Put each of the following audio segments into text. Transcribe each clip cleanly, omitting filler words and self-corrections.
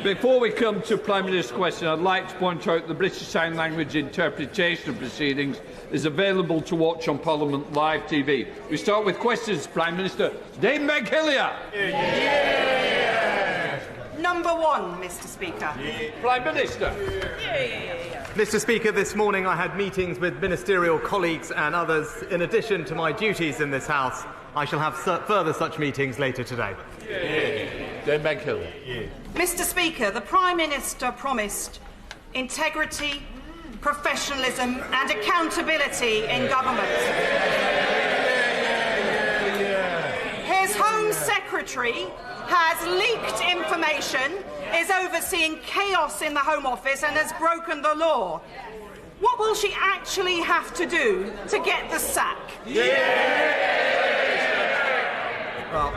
Before we come to Prime Minister's question, I'd like to point out the British Sign Language interpretation of proceedings is available to watch on Parliament Live TV. We start with questions. Prime Minister Dame Meg Hillier. Number one, Mr. Speaker. Prime Minister. Mr. Speaker, this morning I had meetings with ministerial colleagues and others in addition to my duties in this House. I shall have further such meetings later today. Dame Meg Hillier. Mr. Speaker, the Prime Minister promised integrity, professionalism and accountability in government. His Home Secretary has leaked information, is overseeing chaos in the Home Office and has broken the law. What will she actually have to do to get the sack? Well,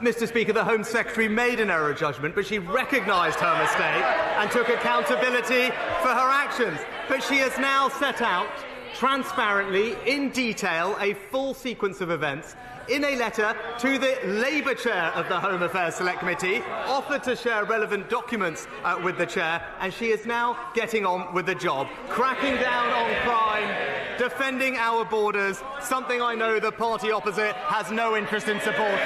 Mr. Speaker, the Home Secretary made an error judgment, but she recognised her mistake and took accountability for her actions. But she has now set out, transparently, in detail, a full sequence of events in a letter to the Labour Chair of the Home Affairs Select Committee, offered to share relevant documents with the Chair, and she is now getting on with the job, cracking down on crime, defending our borders, something I know the party opposite has no interest in supporting.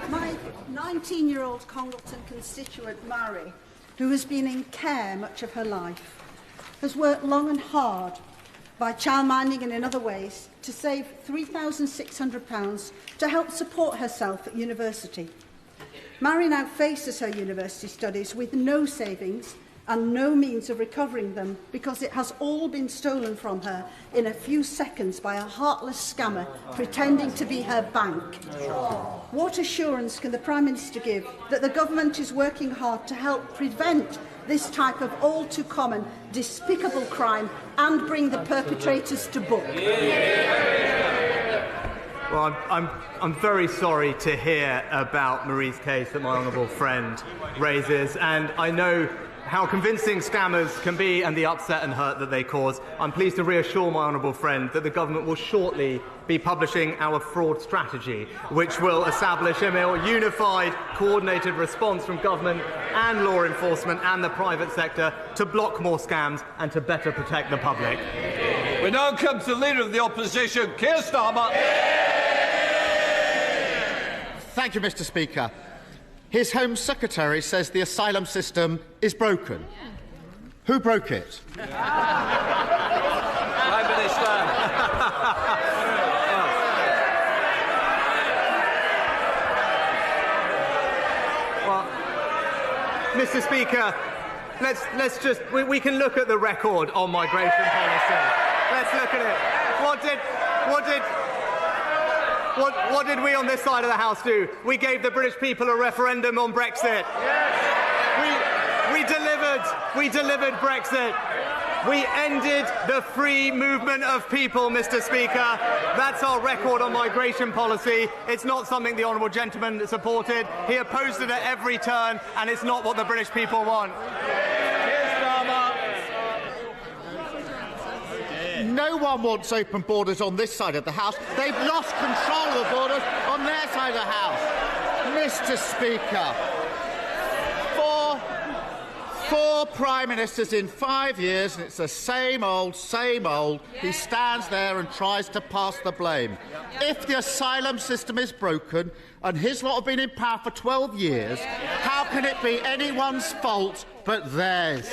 My 19-year-old Congleton constituent, Mary, who has been in care much of her life, has worked long and hard by childminding and in other ways to save £3,600 to help support herself at university. Mary now faces her university studies with no savings and no means of recovering them because it has all been stolen from her in a few seconds by a heartless scammer pretending to be her bank. What assurance can the Prime Minister give that the government is working hard to help prevent this type of all-too-common, despicable crime and bring the perpetrators to book? Well, I'm very sorry to hear about Marie's case that my honourable friend raises, and I know how convincing scammers can be and the upset and hurt that they cause. I'm pleased to reassure my honourable friend that the government will shortly be publishing our fraud strategy, which will establish a more unified, coordinated response from government and law enforcement and the private sector to block more scams and to better protect the public. We now come to the Leader of the Opposition, Keir Starmer. Thank you, Mr. Speaker. His Home Secretary says the asylum system is broken. Who broke it? Prime Minister. Well, Mr. Speaker, let's just we can look at the record on migration policy. Let's look at it. What did we on this side of the House do? We gave the British people a referendum on Brexit. We delivered Brexit. We ended the free movement of people, Mr. Speaker. That's our record on migration policy. It's not something the honourable gentleman supported. He opposed it at every turn, and it's not what the British people want. No one wants open borders on this side of the House. They've lost control of the borders on their side of the House. Mr. Speaker, four Prime Ministers in 5 years, and it's the same old, same old. He stands there and tries to pass the blame. If the asylum system is broken, and his lot have been in power for 12 years, how can it be anyone's fault but theirs?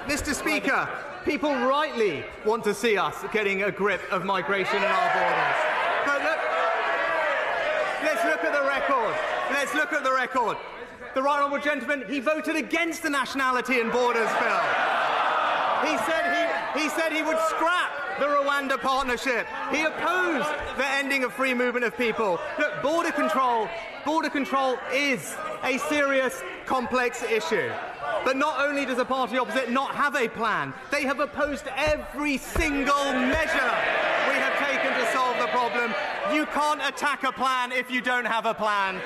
Mr. Speaker, people rightly want to see us getting a grip of migration in our borders. But let's look at the record. Let's look at the record. The right honourable gentleman, he voted against the Nationality and Borders Bill. He said he would scrap the Rwanda partnership. He opposed the ending of free movement of people. Look, border control is a serious, complex issue. But not only does the party opposite not have a plan, they have opposed every single measure we have taken to solve the problem. You can't attack a plan if you don't have a plan.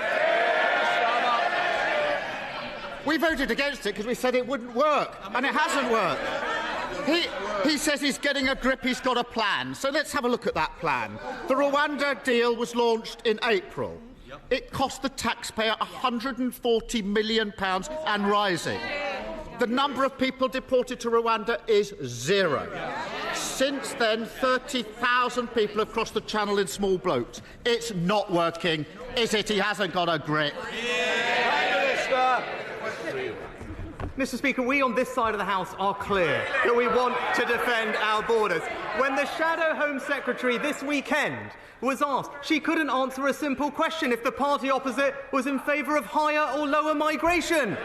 We voted against it because we said it wouldn't work, and it hasn't worked. He says he's getting a grip, he's got a plan. So let's have a look at that plan. The Rwanda deal was launched in April. It cost the taxpayer £140 million and rising. The number of people deported to Rwanda is 0. Since then, 30,000 people have crossed the channel in small boats. It's not working, is it? He hasn't got a grip. Mr. Speaker, we on this side of the House are clear that we want to defend our borders. When the Shadow Home Secretary this weekend was asked, she couldn't answer a simple question if the party opposite was in favour of higher or lower migration. It's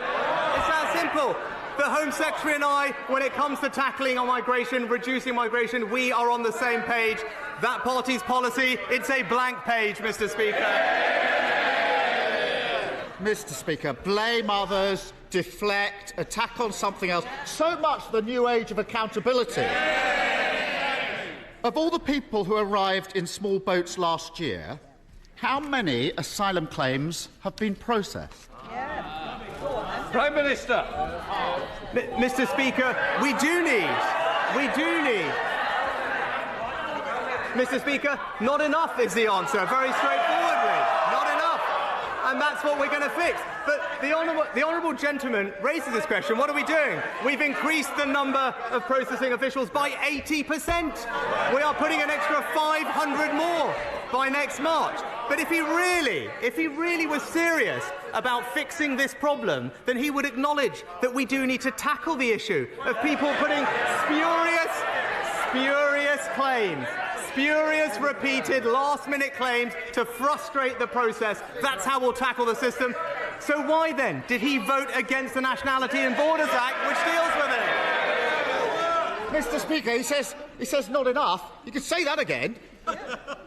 that simple. The Home Secretary and I, when it comes to tackling on migration, reducing migration, we are on the same page. That party's policy, it's a blank page, Mr. Speaker. Mr. Speaker, blame others, deflect, attack on something else. So much the new age of accountability. Of all the people who arrived in small boats last year, how many asylum claims have been processed? Prime Minister. Mr. Speaker, we do need. Mr. Speaker, not enough is the answer, very straightforwardly. Not enough. And that's what we're going to fix. But the honourable gentleman raises this question. What are we doing? We've increased the number of processing officials by 80%. We are putting an extra 500 more by next March. But if he really was serious about fixing this problem, then he would acknowledge that we do need to tackle the issue of people putting spurious claims, spurious, repeated, last-minute claims to frustrate the process. That's how we'll tackle the system. So why, then, did he vote against the Nationality and Borders Act, which deals with it? Mr. Speaker, he says not enough. You could say that again.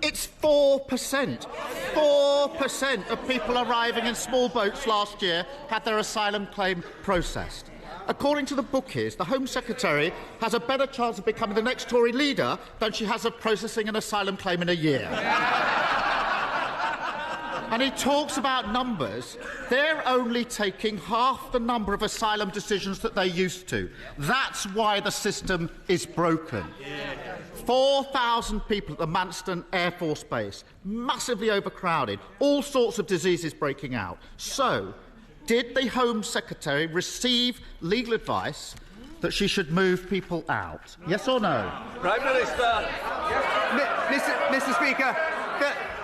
It's 4%. 4% of people arriving in small boats last year had their asylum claim processed. According to the bookies, the Home Secretary has a better chance of becoming the next Tory leader than she has of processing an asylum claim in a year. And he talks about numbers. They're only taking half the number of asylum decisions that they used to. That's why the system is broken. 4,000 people at the Manston Air Force Base, massively overcrowded, all sorts of diseases breaking out. So, did the Home Secretary receive legal advice that she should move people out? Yes or no? Prime Minister. Mr. Speaker,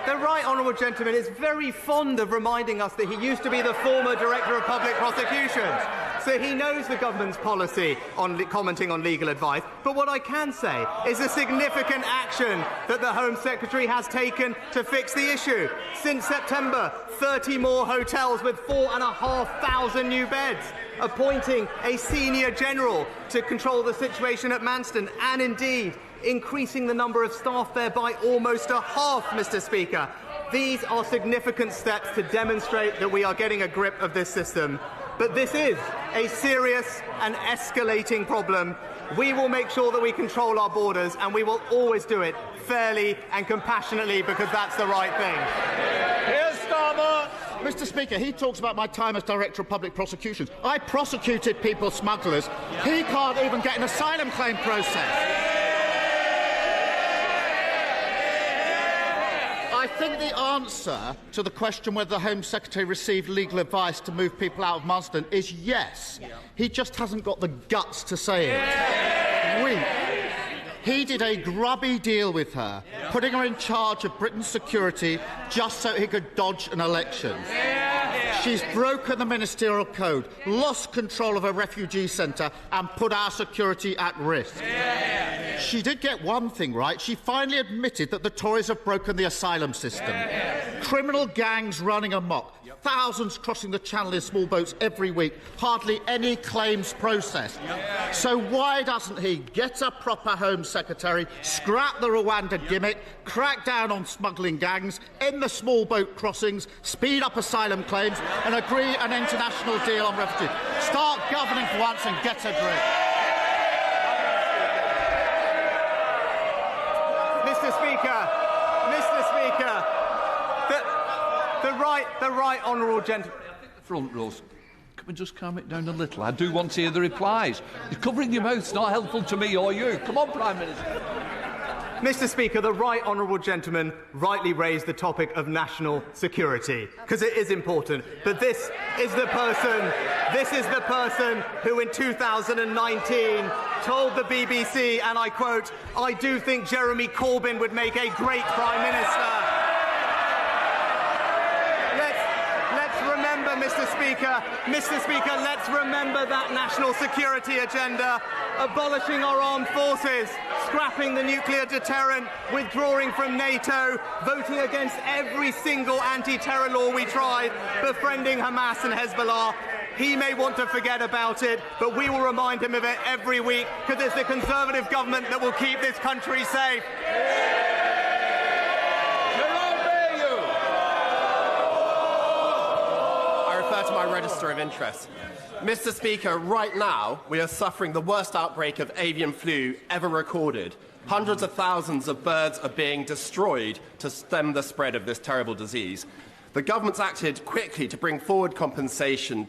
the right honourable gentleman is very fond of reminding us that he used to be the former Director of Public Prosecutions. So he knows the government's policy on commenting on legal advice. But what I can say is the significant action that the Home Secretary has taken to fix the issue. Since September, 30 more hotels with 4,500 new beds, appointing a senior general to control the situation at Manston, and indeed increasing the number of staff there by almost a half, Mr. Speaker. These are significant steps to demonstrate that we are getting a grip of this system. But this is a serious and escalating problem. We will make sure that we control our borders, and we will always do it fairly and compassionately, because that's the right thing. Keir Starmer. Mr. Speaker, he talks about my time as Director of Public Prosecutions. I prosecuted people smugglers. He can't even get an asylum claim process. I think the answer to the question whether the Home Secretary received legal advice to move people out of Manston is yes. He just hasn't got the guts to say it. Weak. He did a grubby deal with her, putting her in charge of Britain's security just so he could dodge an election. She's broken the ministerial code, lost control of a refugee centre and put our security at risk. She did get one thing right. She finally admitted that the Tories have broken the asylum system. Criminal gangs running amok, thousands crossing the channel in small boats every week, hardly any claims processed. So why doesn't he get a proper Home Secretary, scrap the Rwanda gimmick, crack down on smuggling gangs, end the small boat crossings, speed up asylum claims and agree an international deal on refugees? Start governing for once and get a grip. Mr. Speaker, the right honourable gentleman. Front rows. we just calm it down a little? I do want to hear the replies. You're covering your mouth's not helpful to me or you. Come on, Prime Minister. Mr. Speaker, the right honourable gentleman rightly raised the topic of national security, because it is important. But this is the person who in 2019 told the BBC, and I quote, "I do think Jeremy Corbyn would make a great Prime Minister." Mr. Speaker, let's remember that national security agenda, abolishing our armed forces, scrapping the nuclear deterrent, withdrawing from NATO, voting against every single anti-terror law we tried, befriending Hamas and Hezbollah. He may want to forget about it, but we will remind him of it every week, because it's the Conservative government that will keep this country safe. To my register of interest. Mr. Speaker, right now we are suffering the worst outbreak of avian flu ever recorded. Hundreds of thousands of birds are being destroyed to stem the spread of this terrible disease. The government's acted quickly to bring forward compensation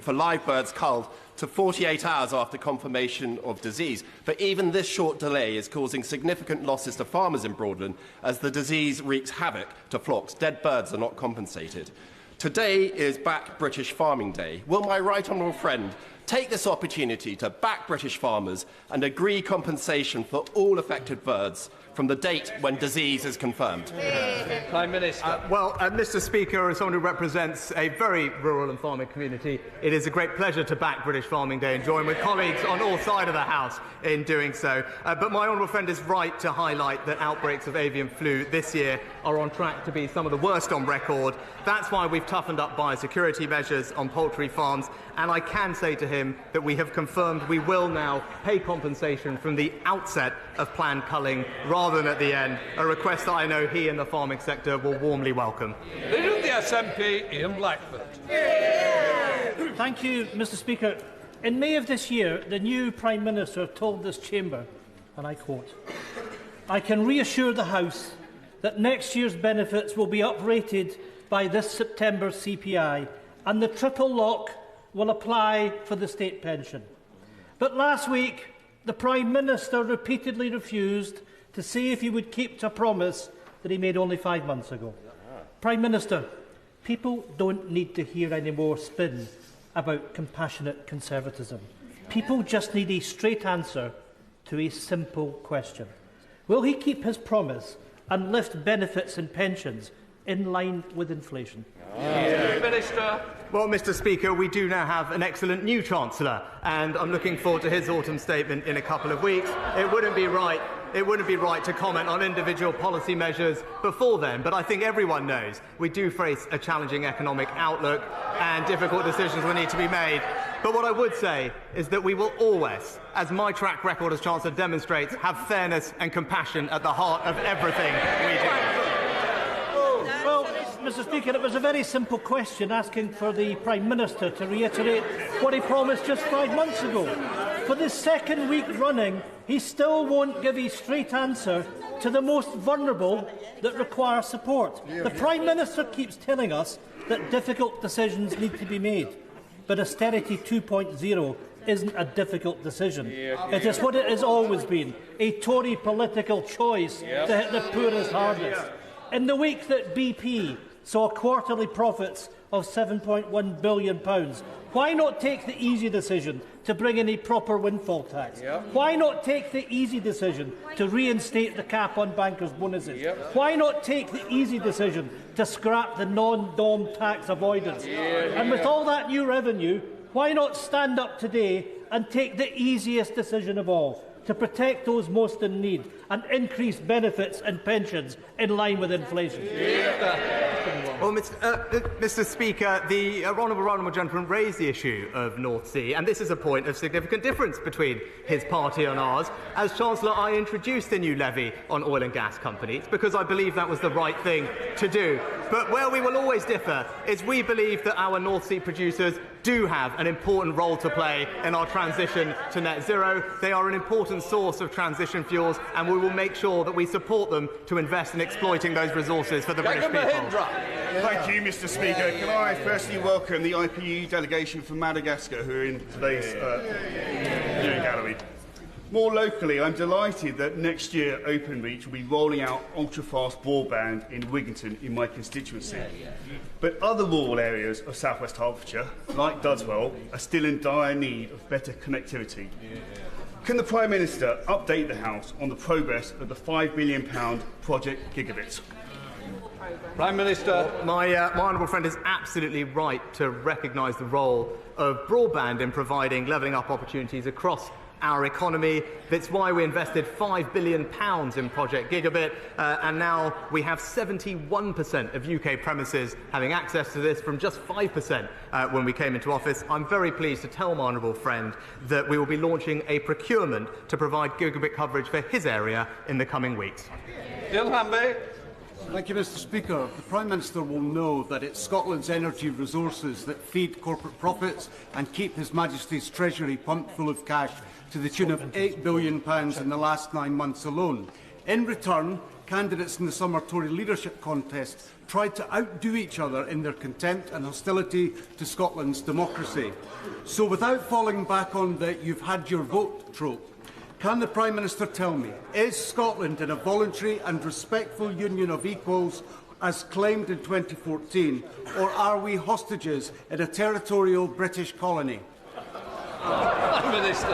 for live birds culled to 48 hours after confirmation of disease. But even this short delay is causing significant losses to farmers in Broadband as the disease wreaks havoc to flocks. Dead birds are not compensated. Today is Back British Farming Day. Will my right honourable friend take this opportunity to back British farmers and agree compensation for all affected birds from the date when disease is confirmed? Prime Minister. Mr. Speaker, as someone who represents a very rural and farming community, it is a great pleasure to back British Farming Day and join with colleagues on all sides of the House in doing so. But my honourable friend is right to highlight that outbreaks of avian flu this year are on track to be some of the worst on record. That's why we've toughened up biosecurity measures on poultry farms, and I can say to him that we have confirmed we will now pay compensation from the outset of planned culling rather than at the end, a request that I know he and the farming sector will warmly welcome. Leader of the SNP, Ian Blackford. Thank you, Mr. Speaker. In May of this year, the new Prime Minister told this chamber, and I quote, "I can reassure the House that next year's benefits will be uprated by this September's CPI, and the triple lock will apply for the state pension." But last week, the Prime Minister repeatedly refused to say if he would keep to a promise that he made only 5 months ago. Prime Minister, people don't need to hear any more spin about compassionate conservatism. People just need a straight answer to a simple question. Will he keep his promise and lift benefits and pensions in line with inflation? Minister. Well, Mr. Speaker, we do now have an excellent new Chancellor, and I'm looking forward to his autumn statement in a couple of weeks. It wouldn't be right to comment on individual policy measures before then, but I think everyone knows we do face a challenging economic outlook and difficult decisions will need to be made. But what I would say is that we will always, as my track record as Chancellor demonstrates, have fairness and compassion at the heart of everything we do. Well, Mr. Speaker, it was a very simple question asking for the Prime Minister to reiterate what he promised just 5 months ago. For the second week running, he still won't give a straight answer to the most vulnerable that require support. The Prime Minister keeps telling us that difficult decisions need to be made, but austerity 2.0 isn't a difficult decision. It is what it has always been, a Tory political choice to hit the poorest hardest. In the week that BP saw quarterly profits of £7.1 billion, why not take the easy decision to bring in a proper windfall tax? Why not take the easy decision to reinstate the cap on bankers' bonuses? Why not take the easy decision to scrap the non-dom tax avoidance? And with all that new revenue, why not stand up today and take the easiest decision of all, to protect those most in need and increase benefits and pensions in line with inflation? Well, Mr. Speaker, the honourable gentleman raised the issue of North Sea, and this is a point of significant difference between his party and ours. As Chancellor, I introduced the new levy on oil and gas companies because I believe that was the right thing to do. But where we will always differ is we believe that our North Sea producers do have an important role to play in our transition to net zero. They are an important source of transition fuels, and we will make sure that we support them to invest in exploiting those resources for the British people. Thank you, Mr. Speaker. Can I firstly welcome the IPU delegation from Madagascar who are in today's viewing gallery. More locally, I'm delighted that next year Openreach will be rolling out ultra-fast broadband in Wigginton in my constituency. But other rural areas of South West Hertfordshire, like Dudswell, are still in dire need of better connectivity. Can the Prime Minister update the House on the progress of the £5 billion Project Gigabit? Prime Minister. My honourable friend is absolutely right to recognise the role of broadband in providing levelling up opportunities across our economy. That's why we invested £5 billion in Project Gigabit, and now we have 71% of UK premises having access to this from just 5% when we came into office. I'm very pleased to tell my honourable friend that we will be launching a procurement to provide gigabit coverage for his area in the coming weeks. Thank you, Mr. Speaker. The Prime Minister will know that it's Scotland's energy resources that feed corporate profits and keep His Majesty's Treasury pumped full of cash to the tune of £8 billion in the last 9 months alone. In return, candidates in the summer Tory leadership contest tried to outdo each other in their contempt and hostility to Scotland's democracy. So without falling back on the "you've had your vote" trope, can the Prime Minister tell me, is Scotland in a voluntary and respectful union of equals as claimed in 2014, or are we hostages in a territorial British colony? Minister.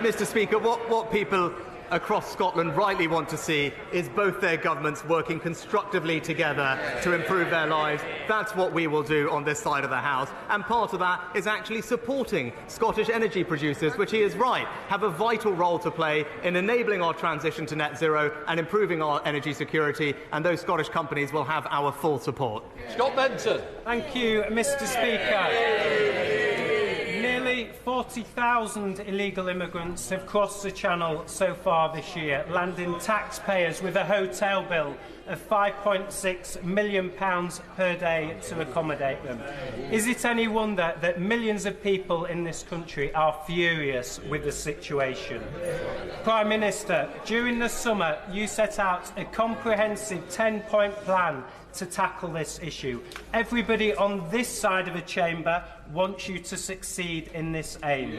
Mr. Speaker, what people across Scotland rightly want to see is both their governments working constructively together to improve their lives. That's what we will do on this side of the House. And part of that is actually supporting Scottish energy producers, which he is right, have a vital role to play in enabling our transition to net zero and improving our energy security, and those Scottish companies will have our full support. Scott Benson. Thank you, Mr. Speaker. Nearly 40,000 illegal immigrants have crossed the Channel so far this year, landing taxpayers with a hotel bill of £5.6 million per day to accommodate them. Is it any wonder that millions of people in this country are furious with the situation? Prime Minister, during the summer you set out a comprehensive 10-point plan to tackle this issue. Everybody on this side of the chamber wants you to succeed in this aim.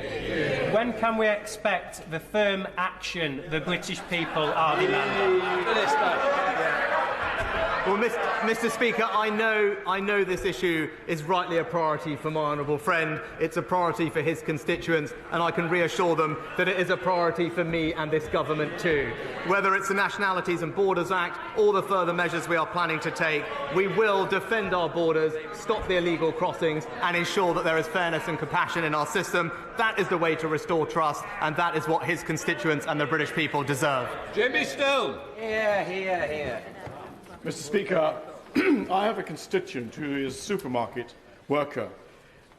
When can we expect the firm action the British people are demanding? Well, Mr. Speaker, I know this issue is rightly a priority for my honourable friend. It's a priority for his constituents, and I can reassure them that it is a priority for me and this government too. Whether it's the Nationalities and Borders Act or the further measures we are planning to take, we will defend our borders, stop the illegal crossings, and ensure that there is fairness and compassion in our system. That is the way to restore trust, and that is what his constituents and the British people deserve. Jimmy Still. Here. Mr. Speaker, I have a constituent who is a supermarket worker.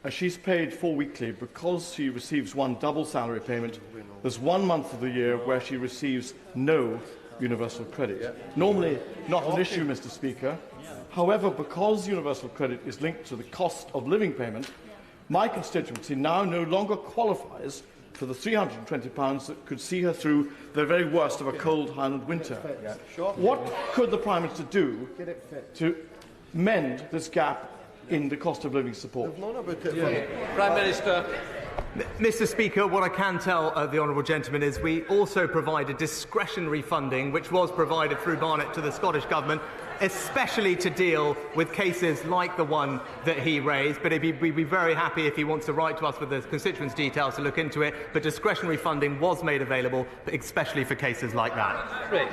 She's paid 4 weekly because she receives one double salary payment. There's 1 month of the year where she receives no universal credit. Normally not an issue, Mr. Speaker. However, because universal credit is linked to the cost of living payment, my constituency now no longer qualifies for the £320 that could see her through the very worst of a cold Highland winter. What could the Prime Minister do to mend this gap in the cost of living support? Prime Minister. Mr. Speaker, what I can tell the honourable gentleman is we also provided discretionary funding, which was provided through Barnett to the Scottish Government, especially to deal with cases like the one that he raised. But we'd be very happy if he wants to write to us with the constituents' details to look into it. But discretionary funding was made available, especially for cases like that. Great.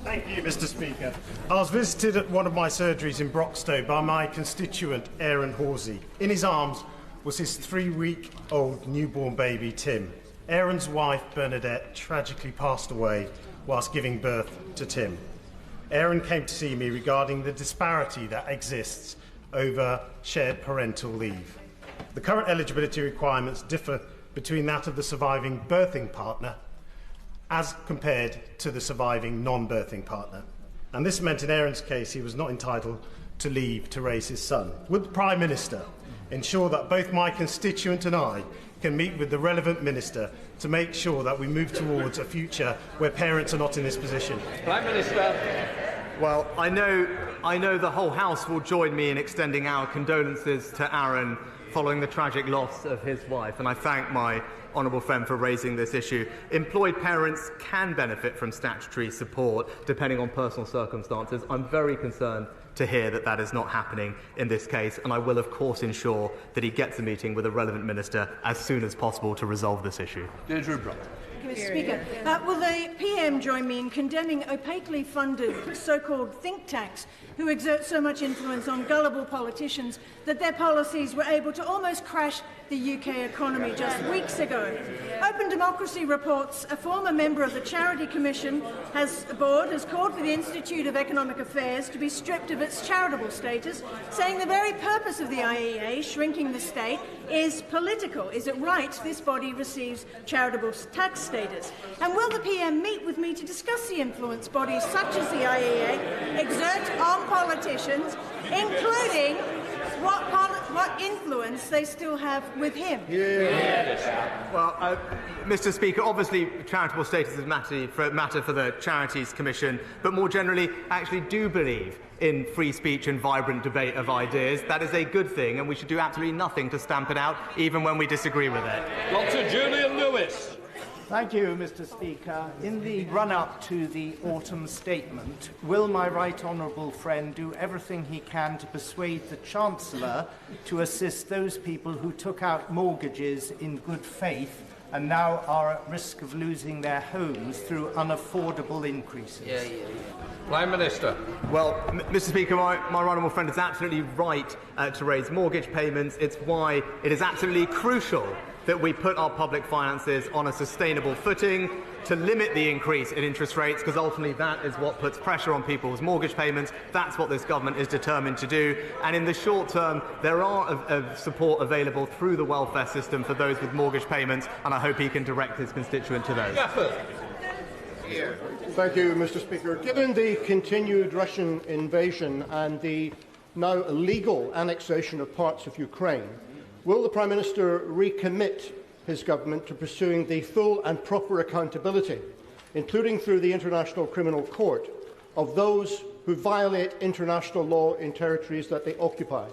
Thank you, Mr. Speaker. I was visited at one of my surgeries in Broxtowe by my constituent, Aaron Horsey. In his arms was his 3-week-old newborn baby, Tim. Aaron's wife, Bernadette, tragically passed away whilst giving birth to Tim. Aaron came to see me regarding the disparity that exists over shared parental leave. The current eligibility requirements differ between that of the surviving birthing partner as compared to the surviving non-birthing partner. And this meant in Aaron's case he was not entitled to leave to raise his son. Would the Prime Minister ensure that both my constituent and I can meet with the relevant minister to make sure that we move towards a future where parents are not in this position? Prime Minister. Well, I know the whole House will join me in extending our condolences to Aaron following the tragic loss of his wife, and I thank my honourable friend for raising this issue. Employed parents can benefit from statutory support depending on personal circumstances. I'm very concerned to hear that that is not happening in this case, and I will of course ensure that he gets a meeting with a relevant minister as soon as possible to resolve this issue. Mr. Speaker, will the PM join me in condemning opaquely funded so-called think tanks who exert so much influence on gullible politicians that their policies were able to almost crash the UK economy just weeks ago? Open Democracy reports a former member of the Charity Commission board has called for the Institute of Economic Affairs to be stripped of its charitable status, saying the very purpose of the IEA, shrinking the state, is political. Is it right this body receives charitable tax status? And will the PM meet with me to discuss the influence bodies such as the IEA exert on politicians, including what influence they still have with him? Well, Mr. Speaker, obviously charitable status is a matter for the Charities Commission, but more generally, I actually do believe in free speech and vibrant debate of ideas. That is a good thing, and we should do absolutely nothing to stamp it out, even when we disagree with it. Dr. Julian Lewis. Thank you, Mr. Speaker. In the run-up to the autumn statement, will my right honourable friend do everything he can to persuade the Chancellor to assist those people who took out mortgages in good faith and now are at risk of losing their homes through unaffordable increases? Prime Minister. Well, Mr. Speaker, my honourable friend is absolutely right to raise mortgage payments. It's why it is absolutely crucial that we put our public finances on a sustainable footing to limit the increase in interest rates, because ultimately that is what puts pressure on people's mortgage payments. That's what this government is determined to do. And in the short term, there are support available through the welfare system for those with mortgage payments, and I hope he can direct his constituent to those. Thank you, Mr. Speaker. Given the continued Russian invasion and the now illegal annexation of parts of Ukraine, will the Prime Minister recommit his government to pursuing the full and proper accountability, including through the International Criminal Court, of those who violate international law in territories that they occupy?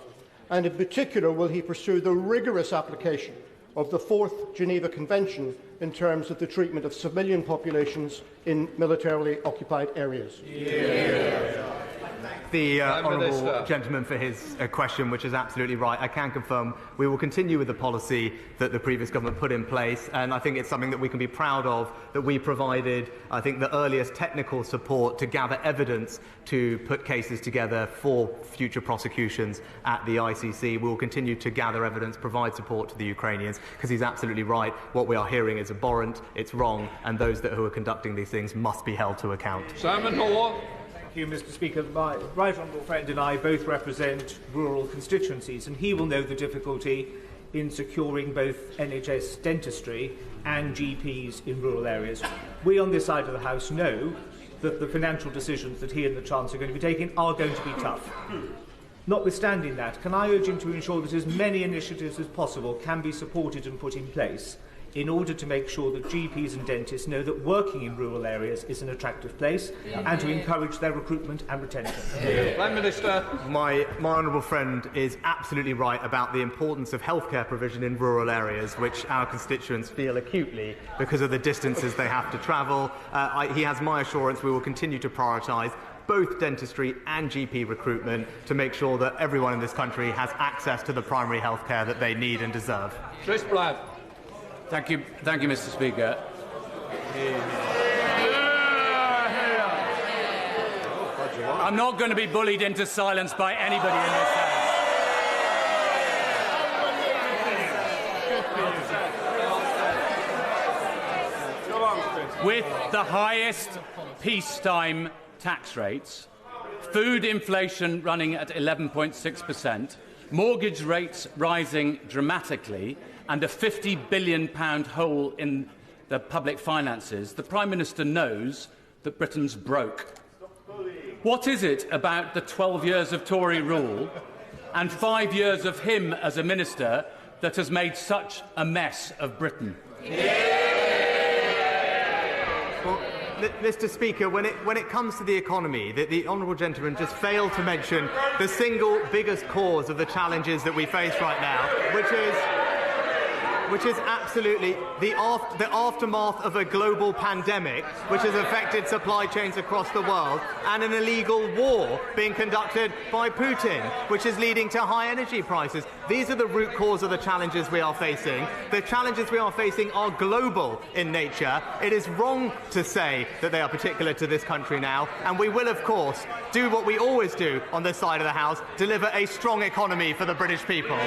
And in particular, will he pursue the rigorous application of the 4th Geneva Convention in terms of the treatment of civilian populations in militarily occupied areas? The honourable gentleman for his question, which is absolutely right. I can confirm we will continue with the policy that the previous government put in place, and I think it's something that we can be proud of, that we provided, I think, the earliest technical support to gather evidence to put cases together for future prosecutions at the ICC. We will continue to gather evidence, provide support to the Ukrainians, because he's absolutely right. What we are hearing is abhorrent, it's wrong, and those who are conducting these things must be held to account. Simon Hall. Thank you, Mr. Speaker. My right honourable friend and I both represent rural constituencies, and he will know the difficulty in securing both NHS dentistry and GPs in rural areas. We on this side of the House know that the financial decisions that he and the Chancellor are going to be taking are going to be tough. Notwithstanding that, can I urge him to ensure that as many initiatives as possible can be supported and put in place in order to make sure that GPs and dentists know that working in rural areas is an attractive place, and to encourage their recruitment and retention? Prime Minister. My honourable friend is absolutely right about the importance of healthcare provision in rural areas, which our constituents feel acutely because of the distances they have to travel. He has my assurance we will continue to prioritise both dentistry and GP recruitment to make sure that everyone in this country has access to the primary health care that they need and deserve. Chris Black. Thank you, Mr. Speaker. I'm not going to be bullied into silence by anybody in this House. With the highest peacetime tax rates, food inflation running at 11.6%, mortgage rates rising dramatically, and a £50 billion hole in the public finances, the Prime Minister knows that Britain's broke. What is it about the 12 years of Tory rule and 5 years of him as a minister that has made such a mess of Britain? Well, Mr. Speaker, when it comes to the economy, the honourable gentleman just failed to mention the single biggest cause of the challenges that we face right now, which is absolutely the aftermath of a global pandemic which has affected supply chains across the world, and an illegal war being conducted by Putin, which is leading to high energy prices. These are the root cause of the challenges we are facing. The challenges we are facing are global in nature. It is wrong to say that they are particular to this country now, and we will, of course, do what we always do on this side of the House, deliver a strong economy for the British people.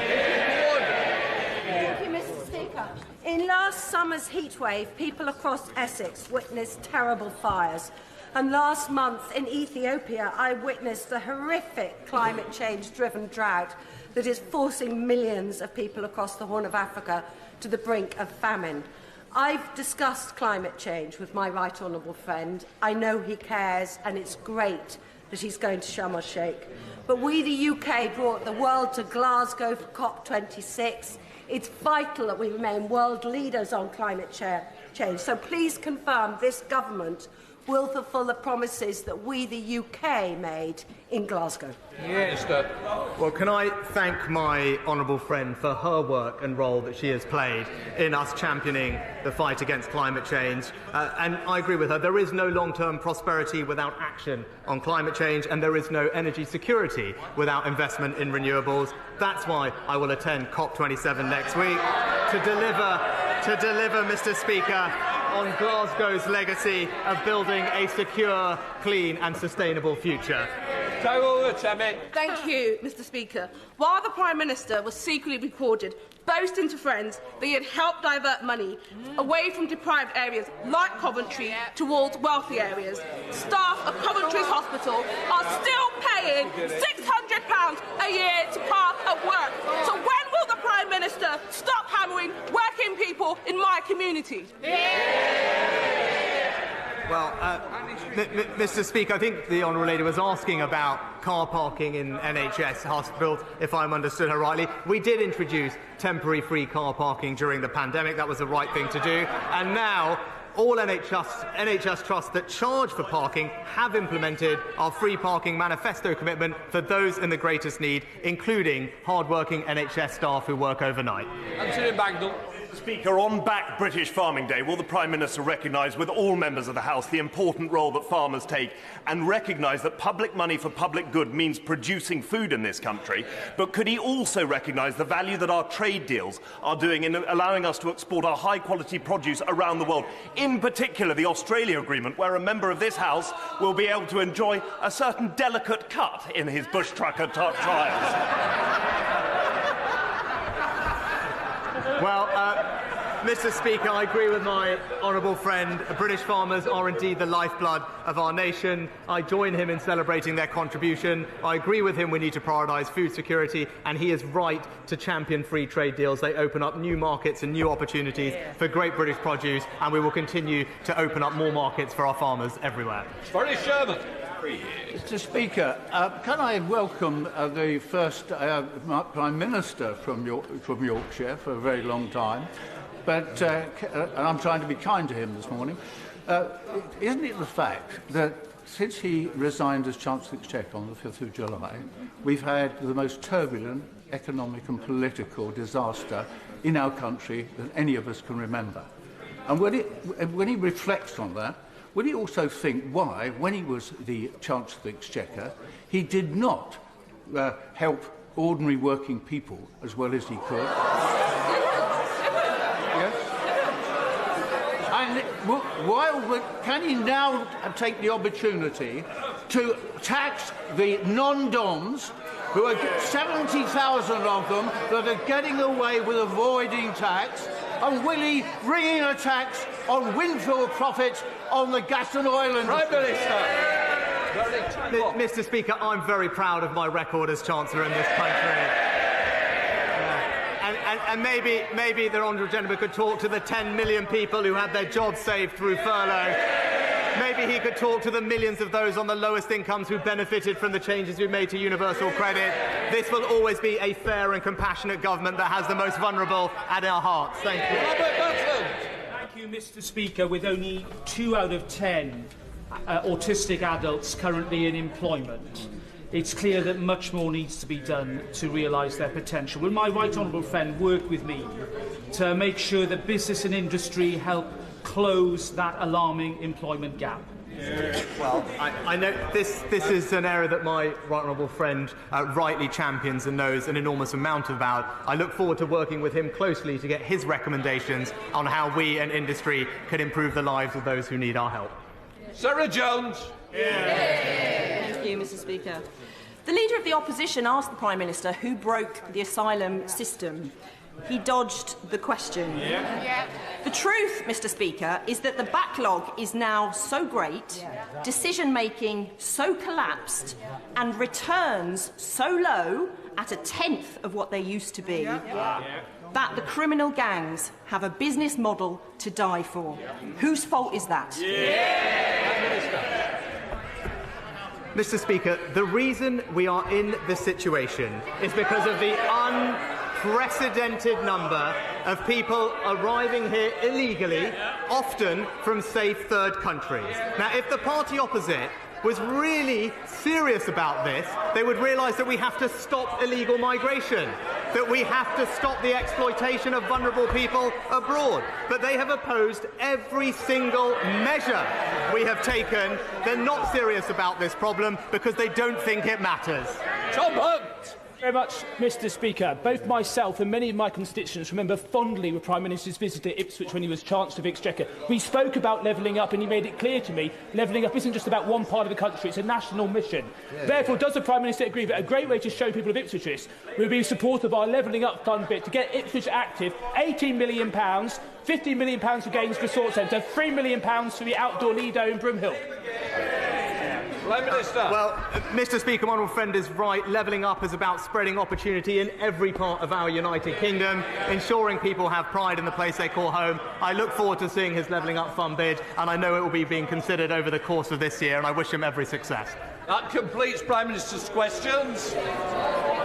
Thank you, Mr. Speaker. In last summer's heatwave, people across Essex witnessed terrible fires. And last month in Ethiopia, I witnessed the horrific climate change-driven drought that is forcing millions of people across the Horn of Africa to the brink of famine. I've discussed climate change with my right honourable friend. I know he cares, and it's great that he's going to Sharm el-Sheikh. But we, the UK, brought the world to Glasgow for COP26. It's vital that we remain world leaders on climate change. So please confirm this government will fulfil the promises that we, the UK, made in Glasgow. Yes. Well, can I thank my honourable friend for her work and role that she has played in us championing the fight against climate change. And I agree with her. There is no long-term prosperity without action on climate change, and there is no energy security without investment in renewables. That's why I will attend COP27 next week to deliver, Mr. Speaker, on Glasgow's legacy of building a secure, clean and sustainable future. Thank you, Mr. Speaker. While the Prime Minister was secretly recorded boasting to friends that he had helped divert money away from deprived areas like Coventry towards wealthy areas, staff of Coventry's hospital are still paying £600 a year to park at work. So when will the Prime Minister stop hammering working people in my community? Well, Mr. Speaker, I think the Honourable Lady was asking about car parking in NHS hospitals, if I'm understood her rightly. We did introduce temporary free car parking during the pandemic. That was the right thing to do. And now all NHS trusts that charge for parking have implemented our free parking manifesto commitment for those in the greatest need, including hard-working NHS staff who work overnight. Anthony Bagdell. Speaker, on Back British Farming Day, will the Prime Minister recognise with all members of the House the important role that farmers take and recognise that public money for public good means producing food in this country? But could he also recognise the value that our trade deals are doing in allowing us to export our high-quality produce around the world, in particular the Australia Agreement, where a member of this House will be able to enjoy a certain delicate cut in his bush trucker trials? Well, Mr. Speaker, I agree with my honourable friend. British farmers are indeed the lifeblood of our nation. I join him in celebrating their contribution. I agree with him we need to prioritise food security, and he is right to champion free trade deals. They open up new markets and new opportunities for great British produce, and we will continue to open up more markets for our farmers everywhere. Boris Sherman. Mr. Speaker, can I welcome the first Prime Minister from Yorkshire for a very long time, but and I'm trying to be kind to him this morning. Isn't it the fact that since he resigned as Chancellor of the Exchequer on the 5th of July, we've had the most turbulent economic and political disaster in our country than any of us can remember? And when he reflects on that, will he also think why, when he was the Chancellor of the Exchequer, he did not help ordinary working people as well as he could? Yes? And can he now take the opportunity to tax the non-DOMs, who are 70,000 of them, that are getting away with avoiding tax? And will he bring in a tax on windfall profits on the gas and oil industry? Prime Minister. Mr. Speaker, I'm very proud of my record as Chancellor in this country. And maybe the honourable gentleman could talk to the 10 million people who had their jobs saved through furlough. Maybe he could talk to the millions of those on the lowest incomes who benefited from the changes we made to universal credit. This will always be a fair and compassionate government that has the most vulnerable at our hearts. Thank you. Thank you, Mr. Speaker. With only 2 out of 10 autistic adults currently in employment, it's clear that much more needs to be done to realise their potential. Will my right honourable friend work with me to make sure that business and industry help close that alarming employment gap? Well, I know this is an area that my right honourable friend rightly champions and knows an enormous amount about. I look forward to working with him closely to get his recommendations on how we and industry can improve the lives of those who need our help. Sarah Jones. Thank you, Mr. Speaker. The Leader of the Opposition asked the Prime Minister who broke the asylum system. He dodged the question. The truth, Mr. Speaker, is that the backlog is now so great, decision-making so collapsed, and returns so low, at a tenth of what they used to be, that the criminal gangs have a business model to die for. Whose fault is that? Mr. Speaker, the reason we are in this situation is because of the unprecedented number of people arriving here illegally, often from safe third countries. Now, if the party opposite was really serious about this, they would realise that we have to stop illegal migration, that we have to stop the exploitation of vulnerable people abroad. But they have opposed every single measure we have taken. They're not serious about this problem because they don't think it matters. Tom Hunt. Very much, Mr. Speaker. Both myself and many of my constituents remember fondly the Prime Minister's visit to Ipswich when he was Chancellor of Exchequer. We spoke about levelling up, and he made it clear to me levelling up isn't just about one part of the country, it's a national mission. Therefore, does the Prime Minister agree that a great way to show people of Ipswich this would be supportive of our levelling up fund bit to get Ipswich active, £18 million, £15 million for Gaines Resort Centre, £3 million for the outdoor Lido in Broomhill? Prime Minister. Well, Mr. Speaker, my honourable friend is right. Levelling up is about spreading opportunity in every part of our United Kingdom, ensuring people have pride in the place they call home. I look forward to seeing his Levelling Up Fund bid, and I know it will be being considered over the course of this year, and I wish him every success. That completes Prime Minister's questions.